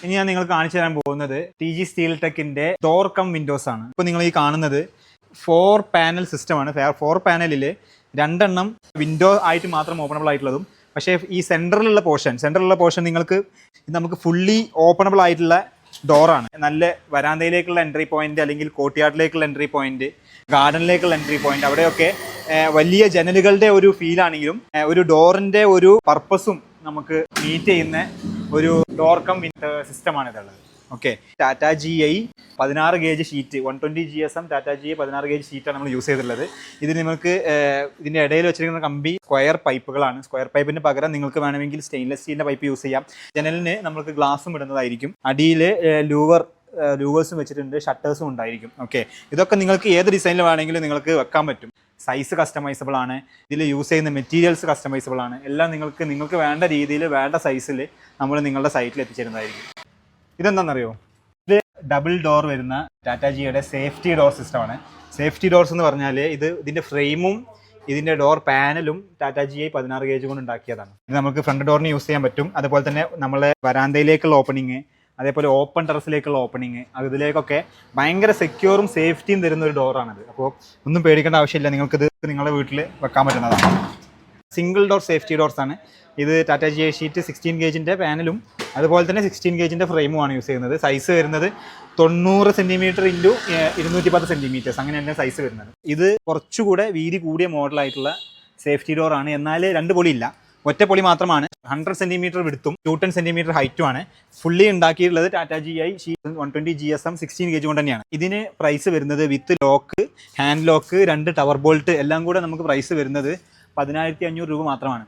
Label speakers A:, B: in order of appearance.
A: ഇനി ഞാൻ നിങ്ങൾക്ക് കാണിച്ചു തരാൻ പോകുന്നത് ടി ജി സ്റ്റീൽ ടെക്കിന്റെ ഡോർ കം വിൻഡോസ് ആണ്. ഇപ്പോൾ നിങ്ങൾ ഈ കാണുന്നത് 4 പാനൽ സിസ്റ്റമാണ്. 4 പാനലിൽ 2 എണ്ണം വിൻഡോ ആയിട്ട് മാത്രം ഓപ്പണബിൾ ആയിട്ടുള്ളതും, പക്ഷേ ഈ സെൻറ്ററിലുള്ള പോർഷൻ നമുക്ക് ഫുള്ളി ഓപ്പണബിൾ ആയിട്ടുള്ള ഡോറാണ്. നല്ല വരാന്തയിലേക്കുള്ള എൻട്രി പോയിന്റ്, അല്ലെങ്കിൽ കോർട്ട്യാർഡിലേക്കുള്ള എൻട്രി പോയിന്റ്, ഗാർഡനിലേക്കുള്ള എൻട്രി പോയിന്റ്, അവിടെയൊക്കെ വലിയ ജനലുകളുടെ ഒരു ഫീലാണെങ്കിലും ഒരു ഡോറിന്റെ ഒരു പർപ്പസും നമുക്ക് മീറ്റ് ചെയ്യുന്ന ഒരു ഡോർ കം സിസ്റ്റമാണ് ഇതുള്ളത്. Okay, Tata GI 16 gauge sheet, 120 GSM Tata GI 16 gauge ഷീറ്റാണ് നമ്മൾ യൂസ് ചെയ്തിട്ടുള്ളത്. ഇതിന് നിങ്ങൾക്ക് ഇതിൻ്റെ ഇടയിൽ വെച്ചിരിക്കുന്ന കമ്പി സ്ക്വയർ പൈപ്പുകളാണ്. സ്ക്വയർ പൈപ്പിന് പകരം നിങ്ങൾക്ക് വേണമെങ്കിൽ സ്റ്റെയിൻലെസ് സ്റ്റീലിൻ്റെ പൈപ്പ് യൂസ് ചെയ്യാം. ജനലിന് നമുക്ക് ഗ്ലാസും ഇടുന്നതായിരിക്കും. അടിയിൽ ലൂവേഴ്സും വെച്ചിട്ടുണ്ട്, ഷട്ടേഴ്സും ഉണ്ടായിരിക്കും. ഓക്കെ, ഇതൊക്കെ നിങ്ങൾക്ക് ഏത് ഡിസൈനിൽ വേണമെങ്കിലും നിങ്ങൾക്ക് വെക്കാൻ പറ്റും. സൈസ് കസ്റ്റമൈസബിൾ ആണ്. ഇതിൽ യൂസ് ചെയ്യുന്ന മെറ്റീരിയൽസ് കസ്റ്റമൈസബിൾ ആണ്. എല്ലാം നിങ്ങൾക്ക് വേണ്ട രീതിയിൽ വേണ്ട സൈസിൽ നമ്മൾ നിങ്ങളുടെ സൈറ്റിൽ എത്തിച്ചേരുന്നതായിരിക്കും. ഇതെന്താണെന്നറിയോ? ഇത് ഡബിൾ ഡോർ വരുന്ന ടാറ്റ ജിയുടെ സേഫ്റ്റി ഡോർ സിസ്റ്റമാണ്. സേഫ്റ്റി ഡോർസ് എന്ന് പറഞ്ഞാൽ ഇതിൻ്റെ ഫ്രെയിമും ഇതിൻ്റെ ഡോർ പാനലും ടാറ്റ GI 16 ഗേജ് കൊണ്ട് ഉണ്ടാക്കിയതാണ്. ഇത് നമുക്ക് ഫ്രണ്ട് ഡോറിന് യൂസ് ചെയ്യാൻ പറ്റും. അതുപോലെ തന്നെ നമ്മളെ വരാന്തയിലേക്കുള്ള ഓപ്പണിങ്, അതേപോലെ ഓപ്പൺ ടെറസിലേക്കുള്ള ഓപ്പണിങ്, ഇതിലേക്കൊക്കെ ഭയങ്കര സെക്യൂറും സേഫ്റ്റിയും തരുന്ന ഒരു ഡോറാണിത്. അപ്പോൾ ഒന്നും പേടിക്കേണ്ട ആവശ്യമില്ല, നിങ്ങൾക്കിത് നിങ്ങളുടെ വീട്ടിൽ വെക്കാൻ പറ്റുന്നതാണ്. സിംഗിൾ ഡോർ സേഫ്റ്റി ഡോർസ് ആണ്. ഇത് ടാറ്റ GI ഷീറ്റ് 16 ഗേജിൻ്റെ പാനലും അതുപോലെ തന്നെ 16 ഗേജിൻ്റെ ഫ്രെയിമുമാണ് യൂസ് ചെയ്യുന്നത്. സൈസ് വരുന്നത് 90 സെൻറ്റിമീറ്റർ ഇൻറ്റു 210 സെൻറ്റിമീറ്റേഴ്സ്, അങ്ങനെയാണ് സൈസ് വരുന്നത്. ഇത് കുറച്ചുകൂടെ വീതി കൂടിയ മോഡലായിട്ടുള്ള സേഫ്റ്റി ഡോറാണ്. എന്നാൽ 2 പൊളിയില്ല, ഒറ്റ പൊളി മാത്രമാണ്. 100 സെൻറ്റിമീറ്റർ വിടുത്തും 210 സെൻറ്റിമീറ്റർ ഹൈറ്റുമാണ്. ഫുള്ളി ഉണ്ടാക്കിയിട്ടുള്ളത് ടാറ്റ GI 120 GSM 16 ഗേജ് കൊണ്ട് തന്നെയാണ്. ഇതിന് പ്രൈസ് വരുന്നത് with lock, hand lock, 2 tower bolt എല്ലാം കൂടെ നമുക്ക് പ്രൈസ് വരുന്നത് 10,500 രൂപ മാത്രമാണ്.